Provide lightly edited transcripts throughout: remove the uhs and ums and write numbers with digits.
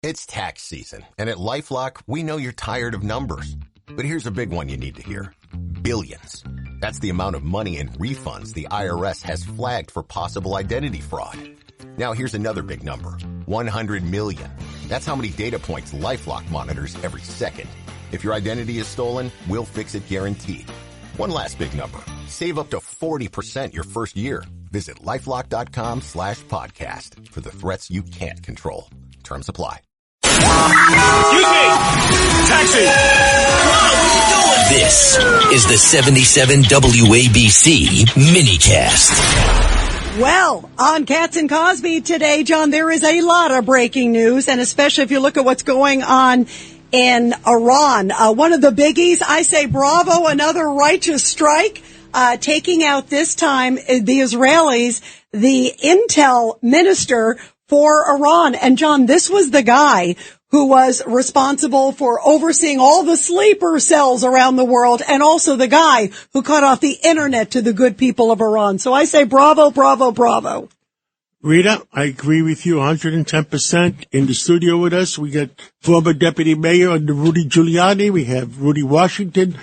It's tax season, and at LifeLock, we know you're tired of numbers. But here's a big one you need to hear. Billions. That's the amount of money in refunds the IRS has flagged for possible identity fraud. Now here's another big number. 100 million. That's how many data points LifeLock monitors every second. If your identity is stolen, we'll fix it guaranteed. One last big number. Save up to 40% your first year. Visit LifeLock.com/podcast for the threats you can't control. Terms apply. Excuse me! Taxi! This is the 77 WABC minicast. Well, on Cats and Cosby today, John, there is a lot of breaking news, and especially if you look at what's going on in Iran. One of the biggies, I say bravo, another righteous strike, taking out this time the Israelis, the intel minister for Iran. And John, this was the guy who was responsible for overseeing all the sleeper cells around the world, and also the guy who cut off the internet to the good people of Iran. So I say bravo, bravo, bravo. Rita, I agree with you 110%. In the studio with us, we got former Deputy Mayor under Rudy Giuliani. We have Rudy Washington,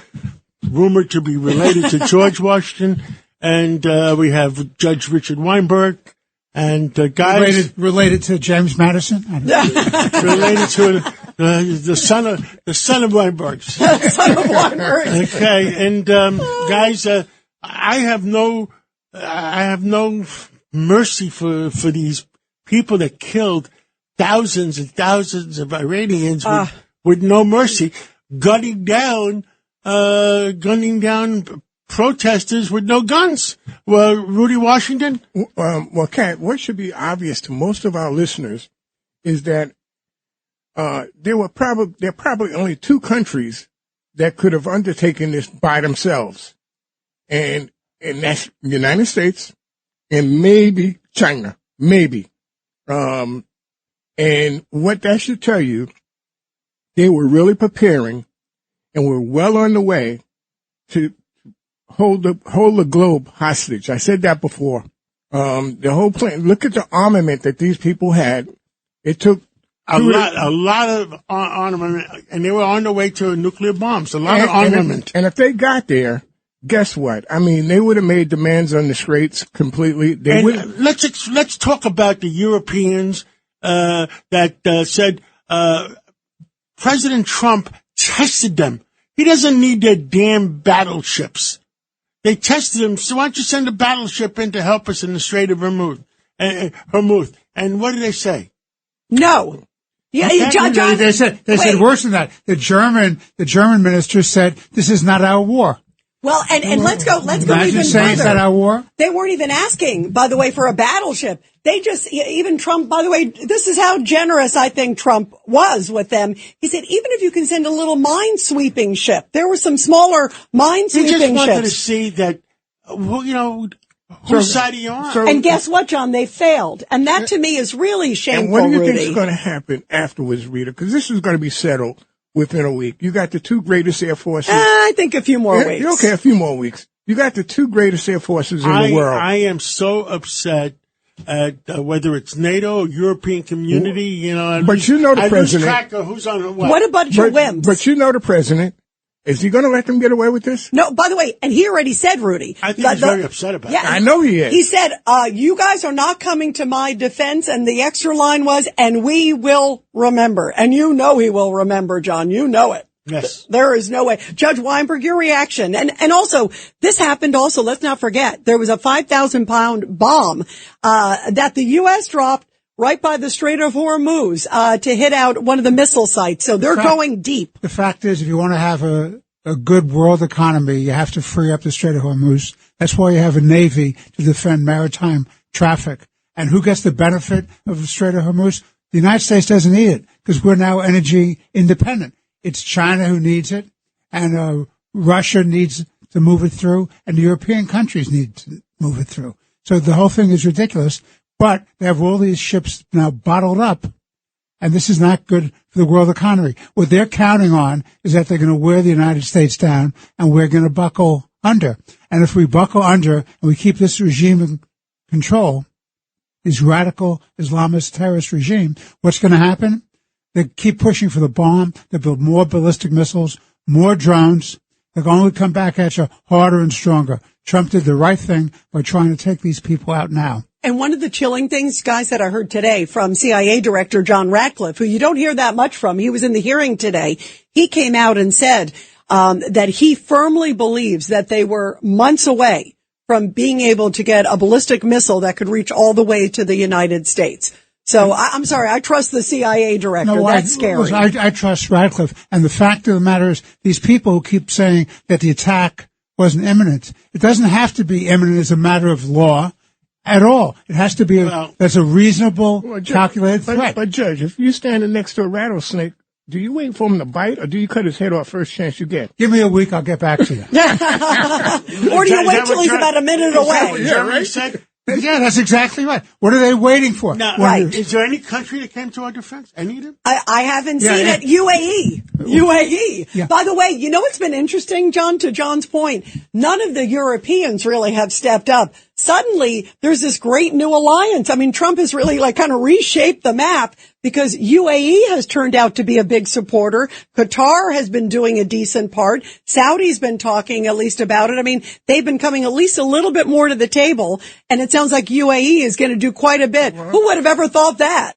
rumored to be related to George Washington. And we have Judge Richard Weinberg. And guys, related to James Madison, related to the son of Weinberg. Son of Weinberg. Okay, and guys, I have no mercy for these people that killed thousands and thousands of Iranians with no mercy, gunning down protesters with no guns. Well, Rudy Washington? Well, Kat, what should be obvious to most of our listeners is that there are probably only two countries that could have undertaken this by themselves. And that's the United States and maybe China. Maybe. And what that should tell you, they were really preparing and were well on the way to hold the globe hostage. I said that before. The whole plan. Look at the armament that these people had. It took a lot of armament, and they were on the way to nuclear bombs. A lot of armament. And if they got there, guess what? I mean, they would have made demands on the Straits completely. Let's talk about the Europeans that said President Trump tested them. He doesn't need their damn battleships. They tested him, so why don't you send a battleship in to help us in the Strait of Hormuz? And what did they say? No. Yeah, Okay. John, they said worse than that. The German minister said, this is not our war. Well, and let's go Imagine even saying further. it's not our war. They weren't even asking, by the way, for a battleship. They just, even Trump, by the way, this is how generous I think Trump was with them. He said, even if you can send a little mine-sweeping ship. There were some smaller mine-sweeping ships. He just wanted to see that, whose side are you on? And guess what, John? They failed. And that to me is really shameful, And what do you think Rudy. is going to happen afterwards, Rita? Because this is going to be settled within a week. You got the two greatest air forces. I think a few more weeks. Okay, a few more weeks. You got the two greatest air forces in the world. I am so upset at whether it's NATO or European community, But you know the I lose president. track of who's on what. What a bunch of wimps. But you know the president. Is he going to let them get away with this? No, by the way, and he already said, Rudy. I think he's very upset about it. I know he is. He said, you guys are not coming to my defense, and the extra line was, and we will remember. And you know he will remember, John. You know it. Yes. There is no way. Judge Weinberg, your reaction. And also, this happened also, let's not forget, there was a 5,000-pound bomb that the U.S. dropped right by the Strait of Hormuz to hit out one of the missile sites. So they're going deep. The fact is, if you want to have a good world economy, you have to free up the Strait of Hormuz. That's why you have a Navy to defend maritime traffic. And who gets the benefit of the Strait of Hormuz? The United States doesn't need it because we're now energy independent. It's China who needs it, and Russia needs to move it through, and the European countries need to move it through. So the whole thing is ridiculous. But they have all these ships now bottled up, and this is not good for the world economy. What they're counting on is that they're going to wear the United States down, and we're going to buckle under. And if we buckle under and we keep this regime in control, this radical Islamist terrorist regime, what's going to happen? They keep pushing for the bomb. They build more ballistic missiles, more drones. They're going to come back at you harder and stronger. Trump did the right thing by trying to take these people out now. And one of the chilling things, guys, that I heard today from CIA Director John Ratcliffe, who you don't hear that much from, he was in the hearing today. He came out and said that he firmly believes that they were months away from being able to get a ballistic missile that could reach all the way to the United States. So I'm sorry, I trust the CIA director. No, that's scary. Listen, I trust Ratcliffe. And the fact of the matter is, these people who keep saying that the attack wasn't imminent, it doesn't have to be imminent as a matter of law at all. It has to be that's a reasonable, calculated threat. But Judge, if you're standing next to a rattlesnake, do you wait for him to bite, or do you cut his head off first chance you get? Give me a week, I'll get back to you. Or do you wait till he's about a minute away? Yeah, right? Yeah, that's exactly right. What are they waiting for? Now, Right. Is there any country that came to our defense? Any of them? I haven't seen it. UAE. Yeah. By the way, you know what's been interesting, John, to John's point? None of the Europeans really have stepped up. Suddenly, there's this great new alliance. I mean, Trump has really kind of reshaped the map because UAE has turned out to be a big supporter. Qatar has been doing a decent part. Saudi's been talking at least about it. I mean, they've been coming at least a little bit more to the table, and it sounds like UAE is going to do quite a bit. Who would have ever thought that?